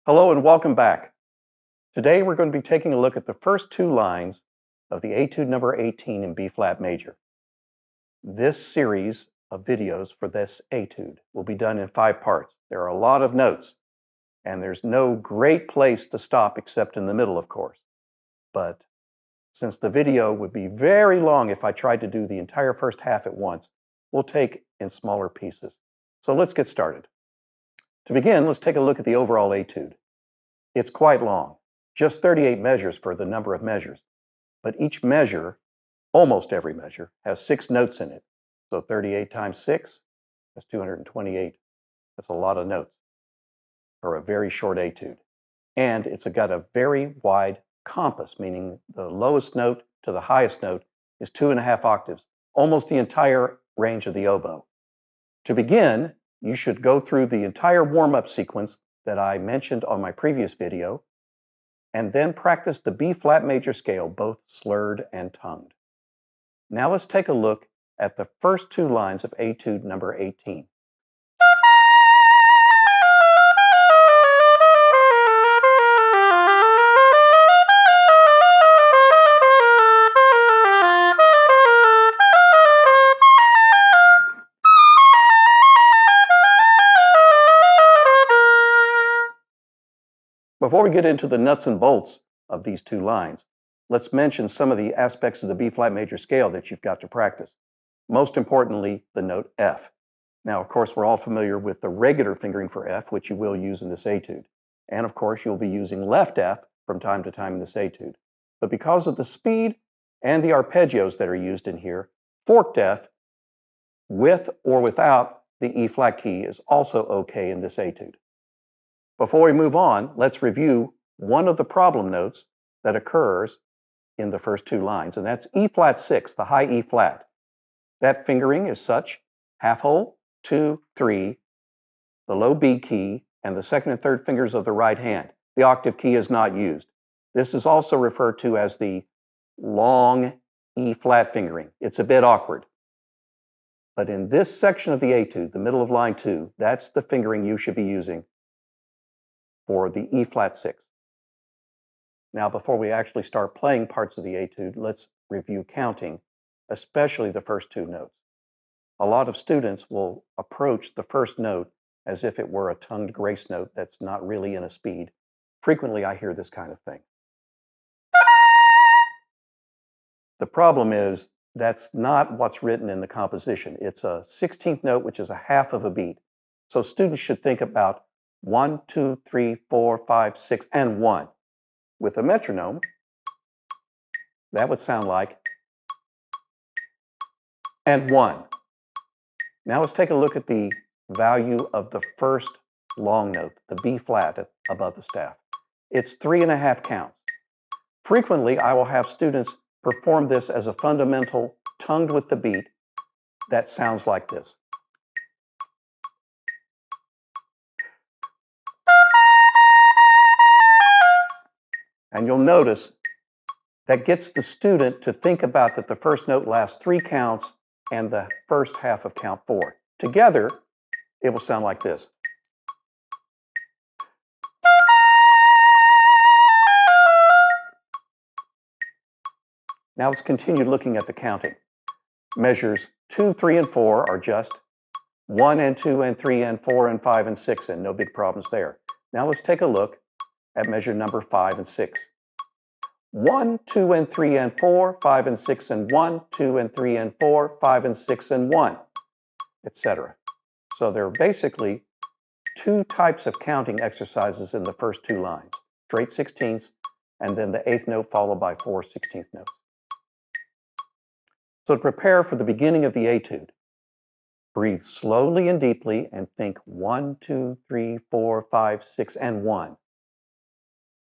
Hello and welcome back. Today we're going to be taking a look at the first two lines of the Etude number 18 in B-flat major. This series of videos for this Etude will be done in 5 parts. There are a lot of notes, and there's no great place to stop except in the middle, of course. But since the video would be very long if I tried to do the entire first half at once, we'll take in smaller pieces. So let's get started. To begin, let's take a look at the overall Etude. It's quite long, just 38 measures for the number of measures, but each measure, almost every measure, has 6 notes in it. So 38 times 6, that's 228. That's a lot of notes for a very short Etude. And it's got a very wide compass, meaning the lowest note to the highest note is 2.5 octaves, almost the entire range of the oboe. To begin, you should go through the entire warm-up sequence that I mentioned on my previous video, and then practice the B-flat major scale, both slurred and tongued. Now let's take a look at the first 2 lines of Etude number 18. Before we get into the nuts and bolts of these 2 lines, let's mention some of the aspects of the B-flat major scale that you've got to practice. Most importantly, the note F. Now, of course, we're all familiar with the regular fingering for F, which you will use in this Etude. And of course, you'll be using left F from time to time in this Etude. But because of the speed and the arpeggios that are used in here, forked F, with or without the E-flat key, is also okay in this Etude. Before we move on, let's review one of the problem notes that occurs in the first 2 lines, and that's E-flat 6, the high E-flat. That fingering is such: half hole, 2, 3, the low B key, and the second and third fingers of the right hand. The octave key is not used. This is also referred to as the long E-flat fingering. It's a bit awkward. But in this section of the Etude, the middle of line 2, that's the fingering you should be using for the E-flat 6. Now, before we actually start playing parts of the Etude, let's review counting, especially the first 2 notes. A lot of students will approach the first note as if it were a tongued grace note that's not really in a speed. Frequently, I hear this kind of thing. The problem is that's not what's written in the composition. It's a 16th note, which is a half of a beat. So students should think about 1, 2, 3, 4, 5, 6, and 1. With a metronome, that would sound like and 1. Now let's take a look at the value of the first long note, the B-flat above the staff. It's 3.5 counts. Frequently, I will have students perform this as a fundamental tongued with the beat that sounds like this. And you'll notice that gets the student to think about that the first note lasts 3 counts and the first half of count 4. Together, it will sound like this. Now let's continue looking at the counting. Measures 2, 3, and 4 are just 1 and 2 and 3 and 4 and 5 and 6, and no big problems there. Now let's take a look at measure number 5 and 6. 1, 2, and 3, and 4, 5, and 6, and 1, 2, and 3, and 4, 5, and 6, and 1, etc. So there are basically 2 types of counting exercises in the first 2 lines: straight 16ths, and then the 8th note followed by 4 16th notes. So to prepare for the beginning of the Etude, breathe slowly and deeply and think 1, 2, 3, 4, 5, 6, and 1.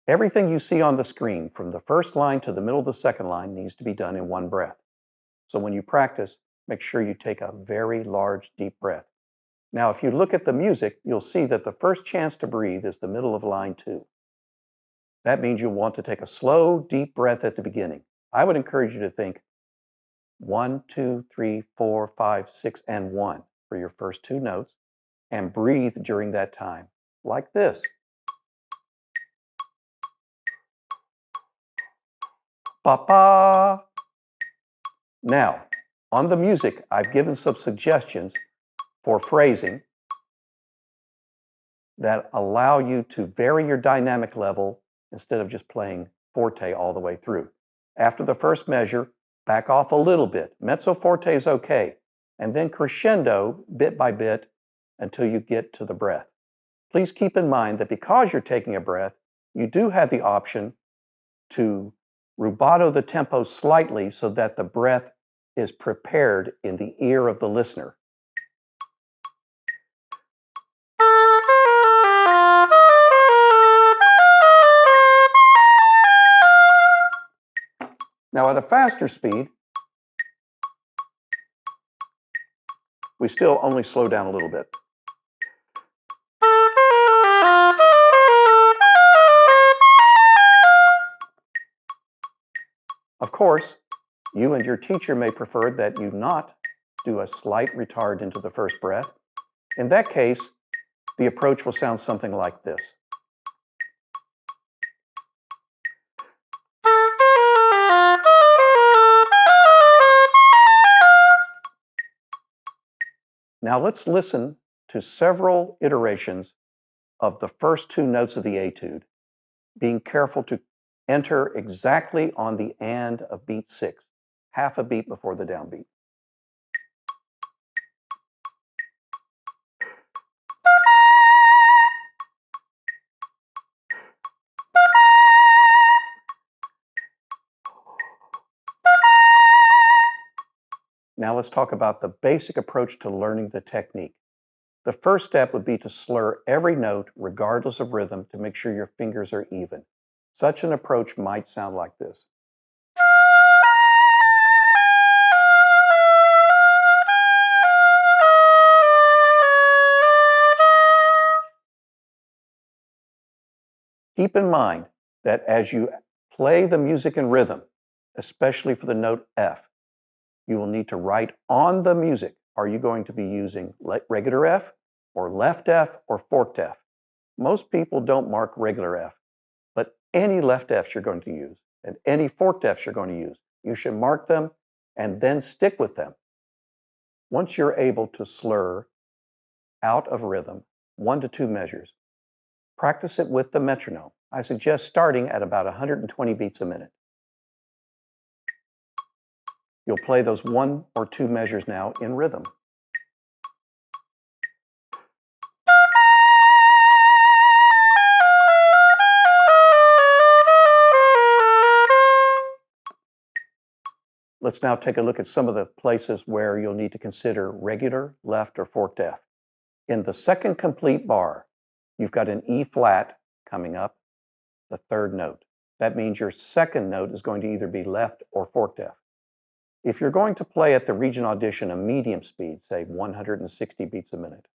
Everything you see on the screen, from the first line to the middle of the second line, needs to be done in 1 breath. So when you practice, make sure you take a very large, deep breath. Now, if you look at the music, you'll see that the first chance to breathe is the middle of line 2. That means you want to take a slow, deep breath at the beginning. I would encourage you to think 1, 2, 3, 4, 5, 6, and 1 for your first 2 notes, and breathe during that time, like this. pa. Now, on the music, I've given some suggestions for phrasing that allow you to vary your dynamic level instead of just playing forte all the way through. After the first measure, back off a little bit. Mezzo forte is okay. And then crescendo bit by bit until you get to the breath. Please keep in mind that because you're taking a breath, you do have the option to rubato the tempo slightly so that the breath is prepared in the ear of the listener. Now at a faster speed, we still only slow down a little bit. Of course, you and your teacher may prefer that you not do a slight retard into the first breath. In that case, the approach will sound something like this. Now let's listen to several iterations of the first two notes of the etude, being careful to enter exactly on the and of beat 6, half a beat before the downbeat. Now let's talk about the basic approach to learning the technique. The first step would be to slur every note regardless of rhythm to make sure your fingers are even. Such an approach might sound like this. Keep in mind that as you play the music in rhythm, especially for the note F, you will need to write on the music, are you going to be using regular F or left F or forked F? Most people don't mark regular F, but any left Fs you're going to use and any forked Fs you're going to use, you should mark them and then stick with them. Once you're able to slur out of rhythm 1 to 2 measures, practice it with the metronome. I suggest starting at about 120 beats a minute. You'll play those 1 or 2 measures now in rhythm. Let's now take a look at some of the places where you'll need to consider regular, left, or forked F. In the second complete bar, you've got an E flat coming up, the third note. That means your second note is going to either be left or forked F. If you're going to play at the Regent audition a medium speed, say 160 beats a minute,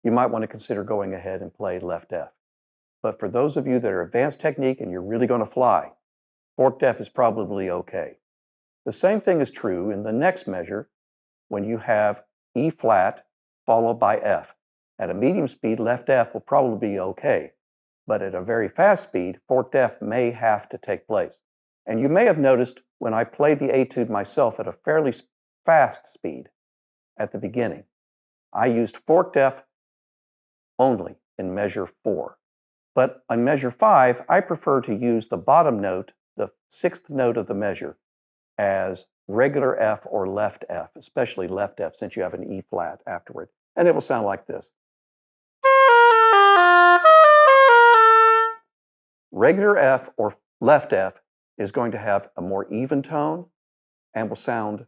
you might want to consider going ahead and play left F. But for those of you that are advanced technique and you're really going to fly, forked F is probably okay. The same thing is true in the next measure when you have E flat followed by F. At a medium speed, left F will probably be okay. But at a very fast speed, forked F may have to take place. And you may have noticed when I played the etude myself at a fairly fast speed at the beginning, I used forked F only in measure 4. But on measure 5, I prefer to use the bottom note, the 6th note of the measure, as regular F or left F, especially left F, since you have an E flat afterward. And it will sound like this. Regular F or left F is going to have a more even tone and will sound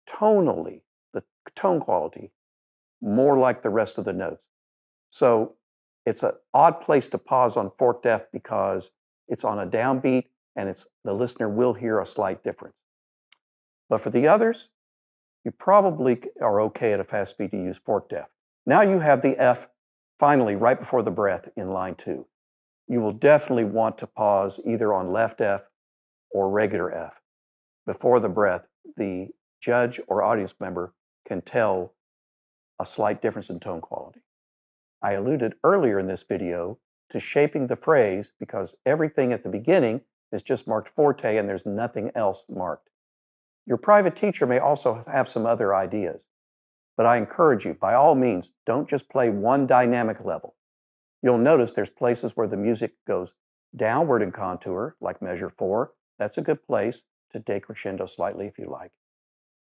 tonally, the tone quality, more like the rest of the notes. So it's an odd place to pause on forked F because it's on a downbeat and the listener will hear a slight difference. But for the others, you probably are okay at a fast speed to use forked F. Now you have the F finally right before the breath in line 2. You will definitely want to pause either on left F or regular F. Before the breath, the judge or audience member can tell a slight difference in tone quality. I alluded earlier in this video to shaping the phrase because everything at the beginning is just marked forte and there's nothing else marked. Your private teacher may also have some other ideas, but I encourage you, by all means, don't just play one dynamic level. You'll notice there's places where the music goes downward in contour, like measure 4. That's a good place to decrescendo slightly if you like.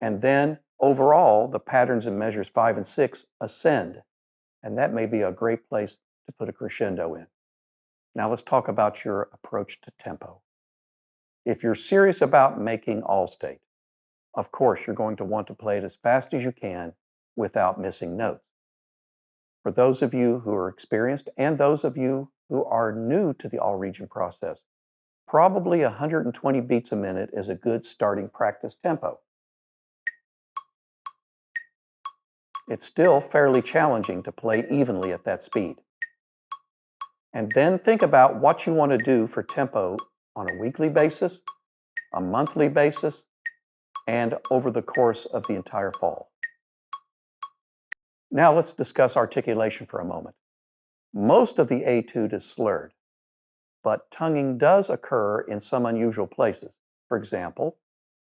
And then overall, the patterns in measures 5 and 6 ascend, and that may be a great place to put a crescendo in. Now let's talk about your approach to tempo. If you're serious about making all state, of course, you're going to want to play it as fast as you can without missing notes. For those of you who are experienced and those of you who are new to the all-region process, probably 120 beats a minute is a good starting practice tempo. It's still fairly challenging to play evenly at that speed. And then think about what you want to do for tempo on a weekly basis, a monthly basis, and over the course of the entire fall. Now let's discuss articulation for a moment. Most of the etude is slurred, but tonguing does occur in some unusual places. For example,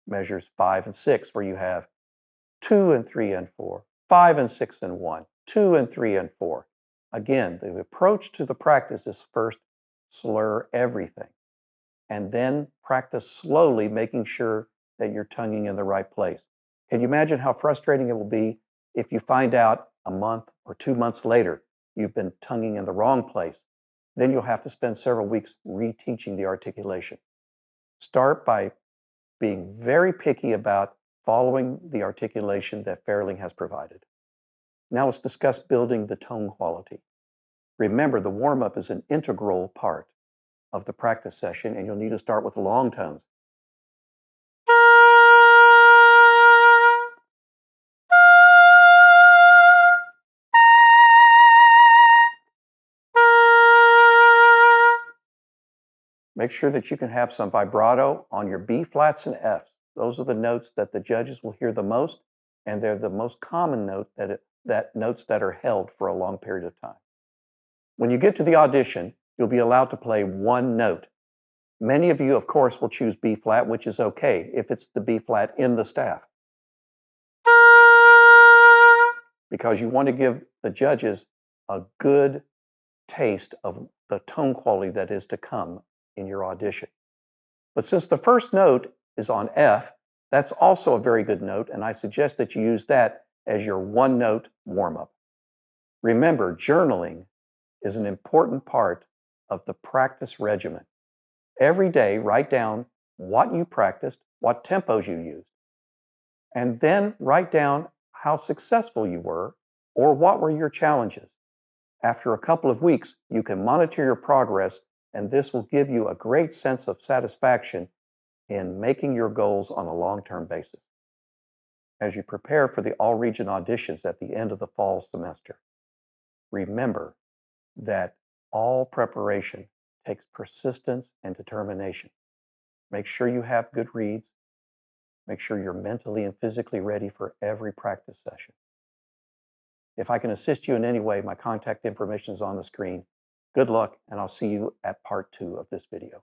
measures 5 and 6, where you have 2 and 3 and 4, 5 and 6 and 1, 2 and 3 and 4. Again, the approach to the practice is first slur everything, and then practice slowly, making sure that you're tonguing in the right place. Can you imagine how frustrating it will be if you find out a month or 2 months later you've been tonguing in the wrong place? Then you'll have to spend several weeks reteaching the articulation. Start by being very picky about following the articulation that Ferling has provided. Now let's discuss building the tone quality. Remember, the warm-up is an integral part of the practice session, and you'll need to start with long tones. Make sure that you can have some vibrato on your B flats and Fs. Those are the notes that the judges will hear the most, and they're the most common note notes that are held for a long period of time. When you get to the audition, you'll be allowed to play one note. Many of you, of course, will choose B flat, which is okay if it's the B flat in the staff, because you want to give the judges a good taste of the tone quality that is to come in your audition. But since the first note is on F, that's also a very good note, and I suggest that you use that as your one-note warm-up. Remember, journaling is an important part of the practice regimen. Every day, write down what you practiced, what tempos you used, and then write down how successful you were or what were your challenges. After a couple of weeks, you can monitor your progress, and this will give you a great sense of satisfaction in making your goals on a long-term basis as you prepare for the all-region auditions at the end of the fall semester. Remember that all preparation takes persistence and determination. Make sure you have good reads. Make sure you're mentally and physically ready for every practice session. If I can assist you in any way, my contact information is on the screen. Good luck, and I'll see you at part 2 of this video.